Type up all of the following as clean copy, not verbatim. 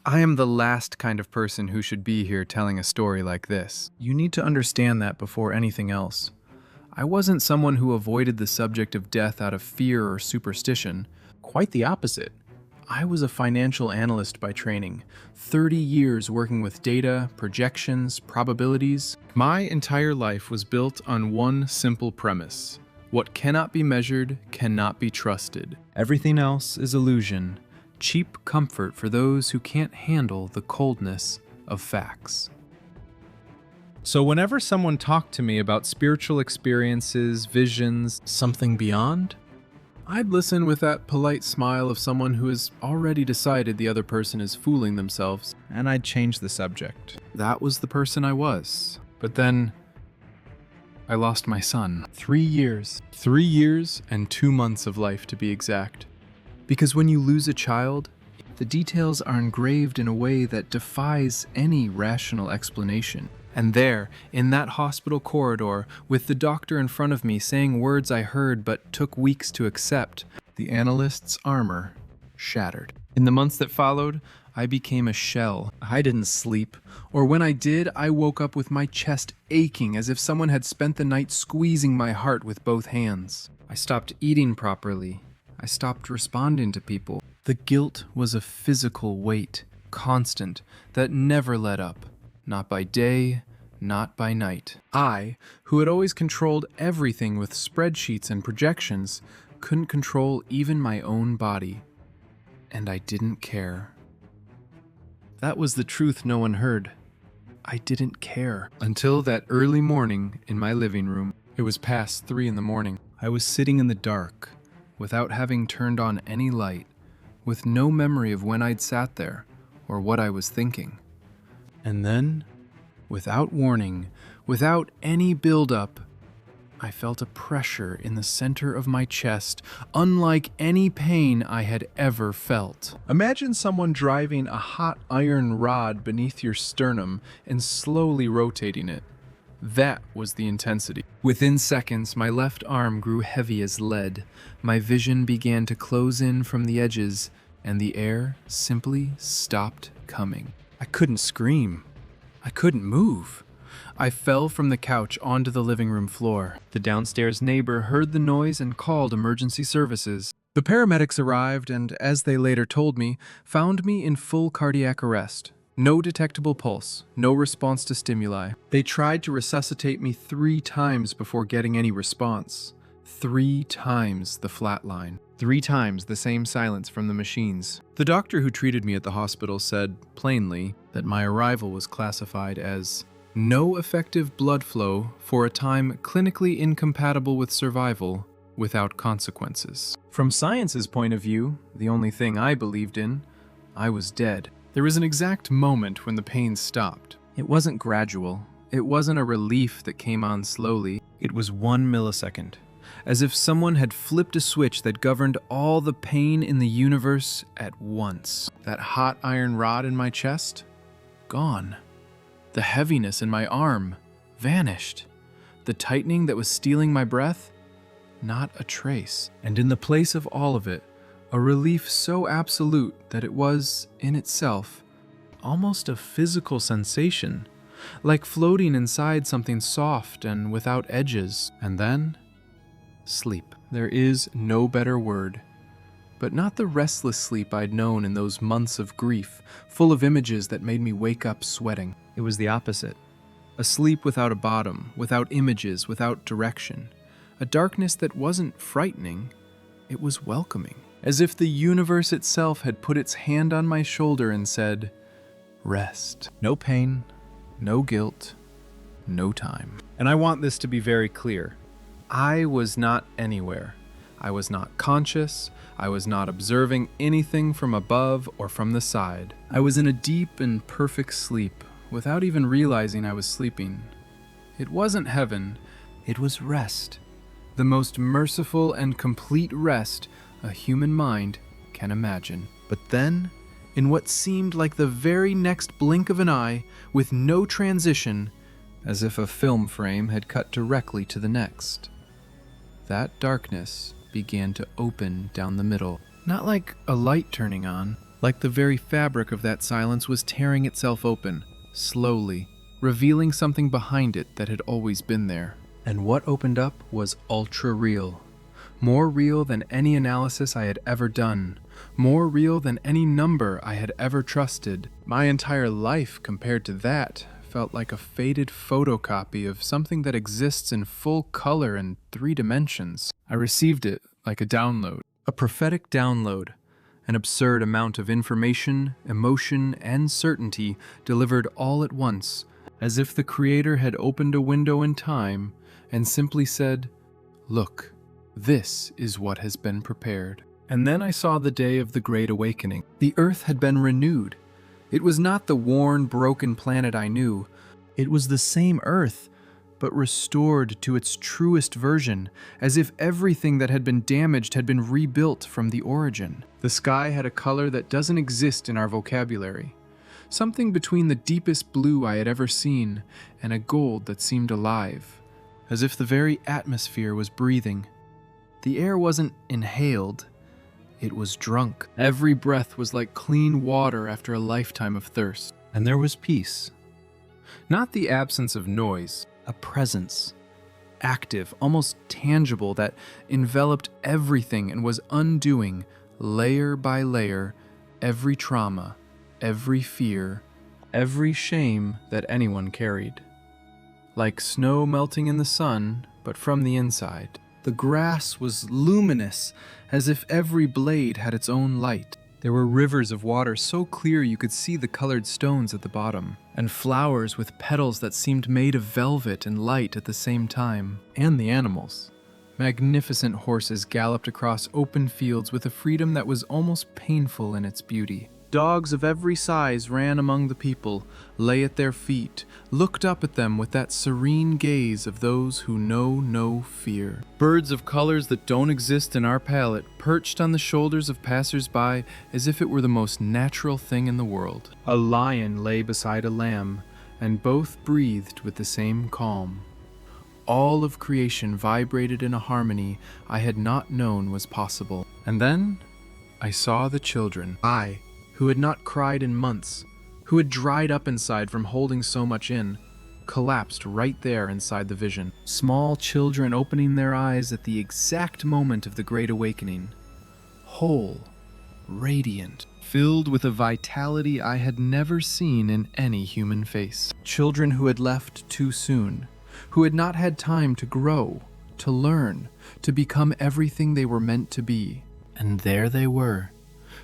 I am the last kind of person who should be here telling a story like this. You need to understand that before anything else. I wasn't someone who avoided the subject of death out of fear or superstition. Quite the opposite. I was a financial analyst by training, 30 years working with data, projections, probabilities. My entire life was built on one simple premise. What cannot be measured cannot be trusted. Everything else is illusion, cheap comfort for those who can't handle the coldness of facts. So whenever someone talked to me about spiritual experiences, visions, something beyond, I'd listen with that polite smile of someone who has already decided the other person is fooling themselves, and I'd change the subject. That was the person I was. But then I lost my son. 3 years. 3 years and 2 months of life, to be exact. Because when you lose a child, the details are engraved in a way that defies any rational explanation. And there, in that hospital corridor, with the doctor in front of me saying words I heard but took weeks to accept, the analyst's armor shattered. In the months that followed, I became a shell. I didn't sleep, or when I did, I woke up with my chest aching as if someone had spent the night squeezing my heart with both hands. I stopped eating properly. I stopped responding to people. The guilt was a physical weight, constant, that never let up. Not by day, not by night. I, who had always controlled everything with spreadsheets and projections, couldn't control even my own body. And I didn't care. That was the truth no one heard. I didn't care. Until that early morning in my living room. It was past 3 a.m. I was sitting in the dark, without having turned on any light, with no memory of when I'd sat there or what I was thinking. And then, without warning, without any build-up, I felt a pressure in the center of my chest, unlike any pain I had ever felt. Imagine someone driving a hot iron rod beneath your sternum and slowly rotating it. That was the intensity. Within seconds, my left arm grew heavy as lead. My vision began to close in from the edges, and the air simply stopped coming. I couldn't scream. I couldn't move. I fell from the couch onto the living room floor. The downstairs neighbor heard the noise and called emergency services. The paramedics arrived and, as they later told me, found me in full cardiac arrest. No detectable pulse, no response to stimuli. They tried to resuscitate me 3 times before getting any response. 3 times the flatline. 3 times the same silence from the machines. The doctor who treated me at the hospital said, plainly, that my arrival was classified as no effective blood flow for a time clinically incompatible with survival without consequences. From science's point of view, the only thing I believed in, I was dead. There was an exact moment when the pain stopped. It wasn't gradual. It wasn't a relief that came on slowly. It was 1 millisecond. As if someone had flipped a switch that governed all the pain in the universe at once. That hot iron rod in my chest? Gone. The heaviness in my arm vanished. The tightening that was stealing my breath? Not a trace. And in the place of all of it, a relief so absolute that it was, in itself, almost a physical sensation, like floating inside something soft and without edges. And then, sleep. There is no better word. But not the restless sleep I'd known in those months of grief, full of images that made me wake up sweating. It was the opposite. A sleep without a bottom, without images, without direction. A darkness that wasn't frightening, it was welcoming. As if the universe itself had put its hand on my shoulder and said, rest. No pain, no guilt, no time. And I want this to be very clear. I was not anywhere. I was not conscious. I was not observing anything from above or from the side. I was in a deep and perfect sleep, without even realizing I was sleeping. It wasn't heaven, it was rest. The most merciful and complete rest a human mind can imagine. But then, in what seemed like the very next blink of an eye, with no transition, as if a film frame had cut directly to the next, that darkness began to open down the middle. Not like a light turning on, Like the very fabric of that silence was tearing itself open, slowly, revealing something behind it that had always been there. And what opened up was ultra real. More real than any analysis I had ever done. More real than any number I had ever trusted. My entire life, compared to that, felt like a faded photocopy of something that exists in full color in 3 dimensions. I received it like a download. A prophetic download. An absurd amount of information, emotion, and certainty delivered all at once, as if the Creator had opened a window in time and simply said, "Look, this is what has been prepared." And then I saw the day of the Great Awakening. The Earth had been renewed. It was not the worn, broken planet I knew. It was the same Earth, but restored to its truest version, as if everything that had been damaged had been rebuilt from the origin. The sky had a color that doesn't exist in our vocabulary. Something between the deepest blue I had ever seen and a gold that seemed alive, as if the very atmosphere was breathing. The air wasn't inhaled, it was drunk. Every breath was like clean water after a lifetime of thirst. And there was peace. Not the absence of noise, a presence, active, almost tangible, that enveloped everything and was undoing, layer by layer, every trauma, every fear, every shame that anyone carried. Like snow melting in the sun, but from the inside. The grass was luminous, as if every blade had its own light. There were rivers of water so clear you could see the colored stones at the bottom, and flowers with petals that seemed made of velvet and light at the same time. And the animals. Magnificent horses galloped across open fields with a freedom that was almost painful in its beauty. Dogs of every size ran among the people, lay at their feet, looked up at them with that serene gaze of those who know no fear. Birds of colors that don't exist in our palette perched on the shoulders of passers-by as if it were the most natural thing in the world. A lion lay beside a lamb, and both breathed with the same calm. All of creation vibrated in a harmony I had not known was possible. And then I saw the children. I, who had not cried in months, who had dried up inside from holding so much in, collapsed right there inside the vision. Small children opening their eyes at the exact moment of the Great Awakening. Whole, radiant, filled with a vitality I had never seen in any human face. Children who had left too soon, who had not had time to grow, to learn, to become everything they were meant to be. And there they were,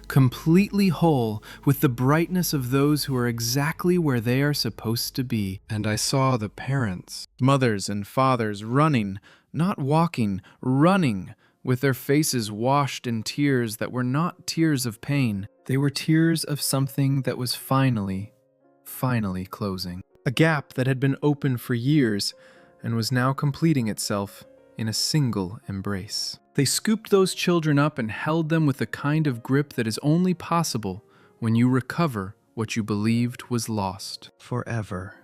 completely whole, with the brightness of those who are exactly where they are supposed to be. And I saw the parents, mothers and fathers, running, not walking, running, with their faces washed in tears that were not tears of pain. They were tears of something that was finally closing. A gap that had been open for years and was now completing itself in a single embrace. They scooped those children up and held them with the kind of grip that is only possible when you recover what you believed was lost forever.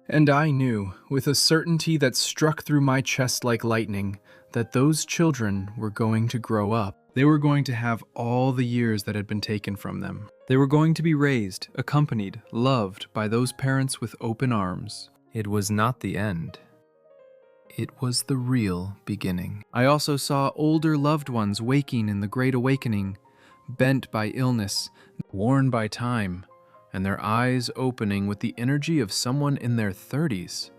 And I knew, with a certainty that struck through my chest like lightning, that those children were going to grow up. They were going to have all the years that had been taken from them. They were going to be raised, accompanied, loved by those parents with open arms. It was not the end. It was the real beginning. I also saw older loved ones waking in the Great Awakening, bent by illness, worn by time, and their eyes opening with the energy of someone in their 30s.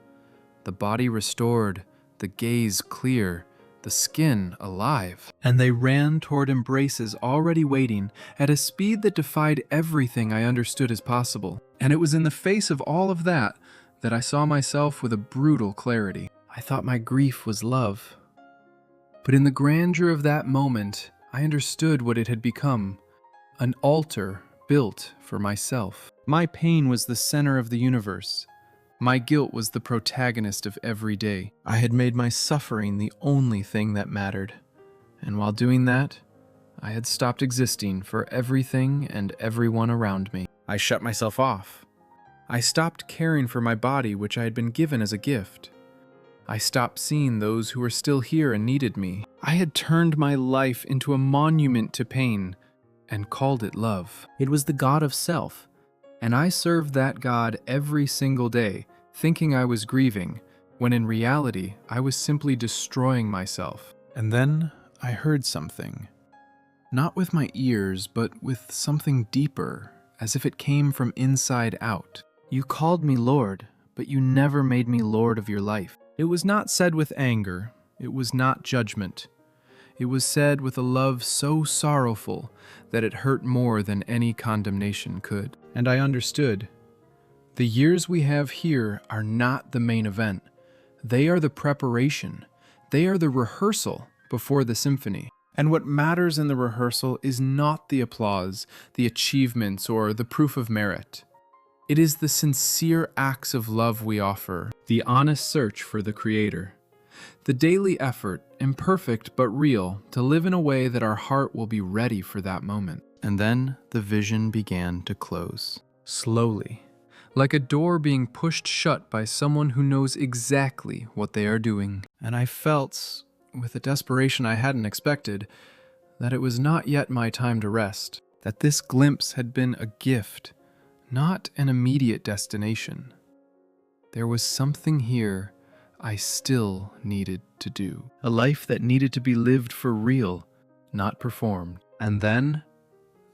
The body restored, the gaze clear, the skin alive. And they ran toward embraces already waiting at a speed that defied everything I understood as possible. And it was in the face of all of that I saw myself with a brutal clarity. I thought my grief was love. But in the grandeur of that moment, I understood what it had become. An altar built for myself. My pain was the center of the universe. My guilt was the protagonist of every day. I had made my suffering the only thing that mattered. And while doing that, I had stopped existing for everything and everyone around me. I shut myself off. I stopped caring for my body, which I had been given as a gift. I stopped seeing those who were still here and needed me. I had turned my life into a monument to pain, and called it love. It was the God of self. And I served that God every single day, thinking I was grieving, when in reality I was simply destroying myself. And then I heard something. Not with my ears, but with something deeper, as if it came from inside out. You called me Lord, but you never made me Lord of your life. It was not said with anger. It was not judgment. It was said with a love so sorrowful that it hurt more than any condemnation could. And I understood. The years we have here are not the main event. They are the preparation. They are the rehearsal before the symphony. And what matters in the rehearsal is not the applause, the achievements, or the proof of merit. It is the sincere acts of love we offer, the honest search for the Creator, the daily effort, imperfect but real, to live in a way that our heart will be ready for that moment. And then the vision began to close, slowly, like a door being pushed shut by someone who knows exactly what they are doing. And I felt, with a desperation I hadn't expected, that it was not yet my time to rest, that this glimpse had been a gift, not an immediate destination. There was something here I still needed to do, a life that needed to be lived for real, not performed. And then,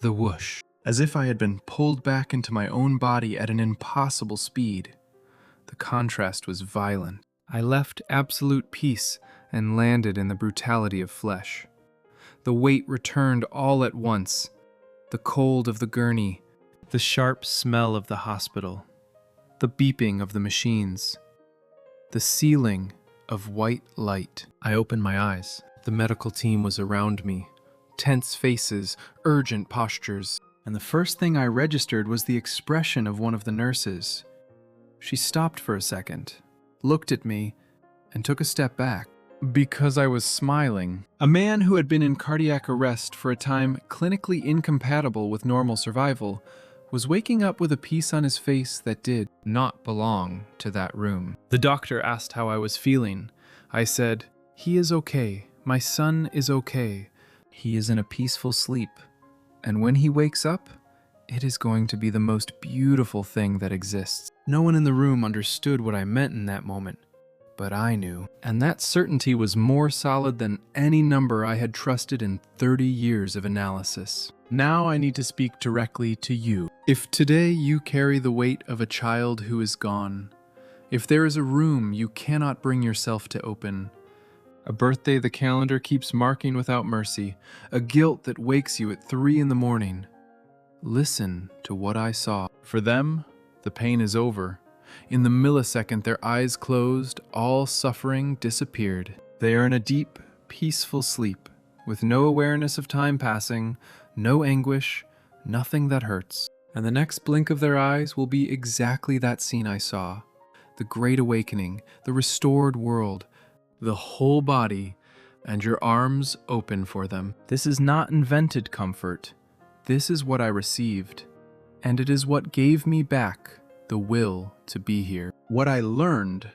the whoosh, as if I had been pulled back into my own body at an impossible speed. The contrast was violent. I left absolute peace and landed in the brutality of flesh. The weight returned all at once, the cold of the gurney, the sharp smell of the hospital, the beeping of the machines, the ceiling of white light. I opened my eyes. The medical team was around me, tense faces, urgent postures, and the first thing I registered was the expression of one of the nurses. She stopped for a second, looked at me, and took a step back. Because I was smiling. A man who had been in cardiac arrest for a time clinically incompatible with normal survival was waking up with a piece on his face that did not belong to that room. The doctor asked how I was feeling. I said, "He is okay. My son is okay. He is in a peaceful sleep. And when he wakes up, it is going to be the most beautiful thing that exists." No one in the room understood what I meant in that moment. But I knew, and that certainty was more solid than any number I had trusted in 30 years of analysis. Now I need to speak directly to you. If today you carry the weight of a child who is gone, if there is a room you cannot bring yourself to open, a birthday the calendar keeps marking without mercy, a guilt that wakes you at 3 in the morning, listen to what I saw. For them, the pain is over. In the millisecond their eyes closed, all suffering disappeared. They are in a deep, peaceful sleep, with no awareness of time passing, no anguish, nothing that hurts. And the next blink of their eyes will be exactly that scene I saw. The great awakening, the restored world, the whole body, and your arms open for them. This is not invented comfort. This is what I received, and it is what gave me back the will to be here. What I learned,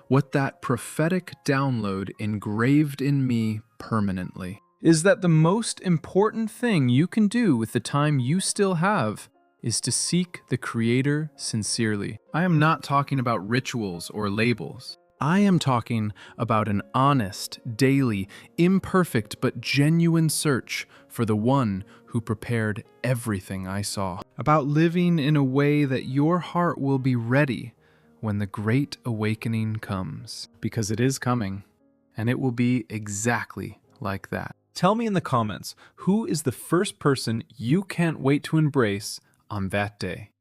what that prophetic download engraved in me permanently, is that the most important thing you can do with the time you still have is to seek the Creator sincerely. I am not talking about rituals or labels. I am talking about an honest, daily, imperfect but genuine search for the one who prepared everything I saw. About living in a way that your heart will be ready when the great awakening comes. Because it is coming, and it will be exactly like that. Tell me in the comments, who is the first person you can't wait to embrace on that day?